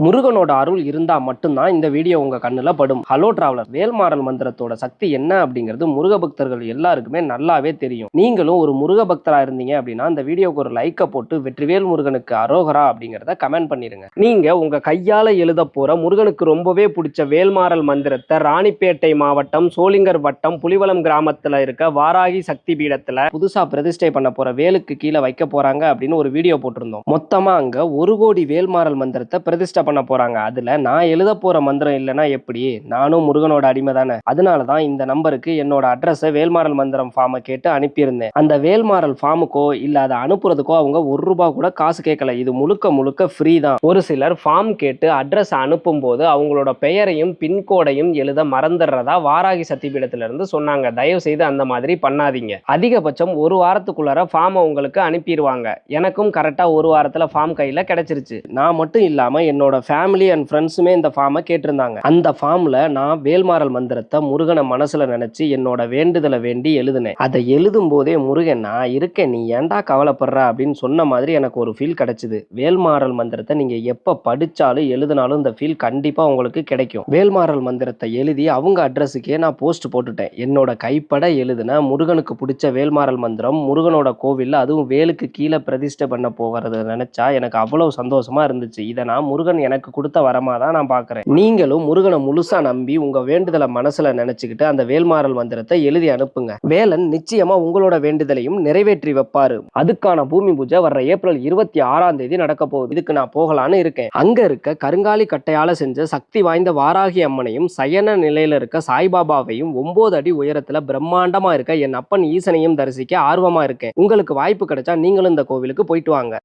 முருகனோட அருள் இருந்தா மட்டும்தான் இந்த வீடியோ உங்க கண்ணுல படும். ஹலோ டிராவலர், வேல்மாறல் மந்திரத்தோட சக்தி என்ன அப்படிங்கிறது முருக பக்தர்கள் எல்லாருக்குமே நல்லாவே தெரியும். நீங்களும் ஒரு முருக பக்தரா இருந்தீங்க அப்படின்னா இந்த வீடியோக்கு ஒரு லைக்கை போட்டு வெற்றிவேல் முருகனுக்கு அரோகரா அப்படிங்கிறத கமெண்ட் பண்ணிருங்க. நீங்க உங்க கையால எழுத போற முருகனுக்கு ரொம்பவே பிடிச்ச வேல்மாறல் மந்திரத்தை ராணிப்பேட்டை மாவட்டம் சோளிங்கர் வட்டம் புலிவலம் கிராமத்துல இருக்க வாராகி சக்தி பீடத்துல புதுசா பிரதிஷ்டை பண்ண போற வேலுக்கு கீழே வைக்க போறாங்க அப்படின்னு ஒரு வீடியோ போட்டிருந்தோம். மொத்தமா அங்க 1 கோடி வேல்மாறல் மந்திரத்தை பிரதிஷ்டை பண்ண போறாங்க. அதுல நான் எழுத போற மந்திரம் இல்லைன்னா எப்படி? நானும் முருகனோட அடிமை தானே. அதனாலதான் இந்த நம்பருக்கு என்னோட அட்ரஸை வேல்மாறல் மந்திரம் ஃபார்மை கேட்டு அனுப்பியிருந்தேன். அந்த வேல்மாறல் ஃபார்முக்கோ இல்ல அதை அனுப்புறதுக்கோ அவங்க ₹1 கூட காசு கேட்கல. இது முழுக்க முழுக்க ஃப்ரீ தான். ஒரு சிலர் ஃபார்ம் கேட்டு அட்ரஸ் அனுப்பும் போது அவங்களோட பெயரையும் பின்கோடையும் எழுத மறந்துடுறதா வாராகி சக்திபீடத்துல இருந்து சொன்னாங்க. தயவு செய்து அந்த மாதிரி பண்ணாதீங்க. அதிகபட்சம் ஒரு வாரத்துக்குள்ளார ஃபார்மை உங்களுக்கு அனுப்பிடுவாங்க. எனக்கும் கரெக்டா ஒரு வாரத்துல ஃபார்ம் கையில கிடைச்சிருச்சு. நான் மட்டும் இல்லாம என்னோட ஃபேமிலி அண்ட் ஃப்ரெண்ட்ஸுமே இந்த ஃபார்மை கேட்டிருந்தாங்க. அந்த ஃபார்ம்ல நான் வேல்மாறல் மந்திரத்தை முருகனை மனசுல நினைச்சு என்னோட வேண்டுதலை வேண்டி எழுதினேன். அதை எழுதும் போதே முருகன் நான் இருக்கேன், நீ ஏன்டா கவலைப்படுற அப்படின்னு சொன்ன மாதிரி எனக்கு ஒரு ஃபீல் கிடைச்சது. வேல்மாறல் மந்திரத்தை நீங்க எப்ப படிச்சாலும் எழுதினாலும் இந்த ஃபீல் கண்டிப்பா உங்களுக்கு கிடைக்கும். வேல்மாறல் மந்திரத்தை எழுதி அவங்க அட்ரஸுக்கே நான் போஸ்ட் போட்டுட்டேன். என்னோட கைப்பட எழுதுன முருகனுக்கு பிடிச்ச வேல்மாறல் மந்திரம் முருகனோட கோவில்ல, அதுவும் வேலுக்கு கீழே பிரதிஷ்டை பண்ண போகிறது நினைச்சா எனக்கு அவ்வளவு சந்தோஷமா இருந்துச்சு. இதை நான் முருகன் எனக்கு கொடுத்த வரமா தான் நான் பார்க்கிறேன். நீங்களும் முருகனை முழுசா நம்பி உங்க வேண்டுதலை மனசுல நினைச்சுக்கிட்டு அந்த வேல்மாறல் மந்திரத்தை எழுதி அனுப்புங்க. வேலன் நிச்சயமா உங்களோட வேண்டுதலையும் நிறைவேற்றி வைப்பாரு. அதுக்கான பூமி பூஜை வர்ற ஏப்ரல் 26 நடக்க போகுது. இதுக்கு நான் போகலான்னு இருக்கேன். அங்க இருக்க கருங்காலி கட்டையால செஞ்ச சக்தி வாய்ந்த வாராகி அம்மனையும் சயன நிலையில இருக்க சாய்பாபாவையும் 9 அடி உயரத்துல பிரம்மாண்டமா இருக்க என் அப்பன் ஈசனையும் தரிசிக்க ஆர்வமா இருக்கேன். உங்களுக்கு வாய்ப்பு கிடைச்சா நீங்களும் இந்த கோவிலுக்கு போயிட்டு வாங்க.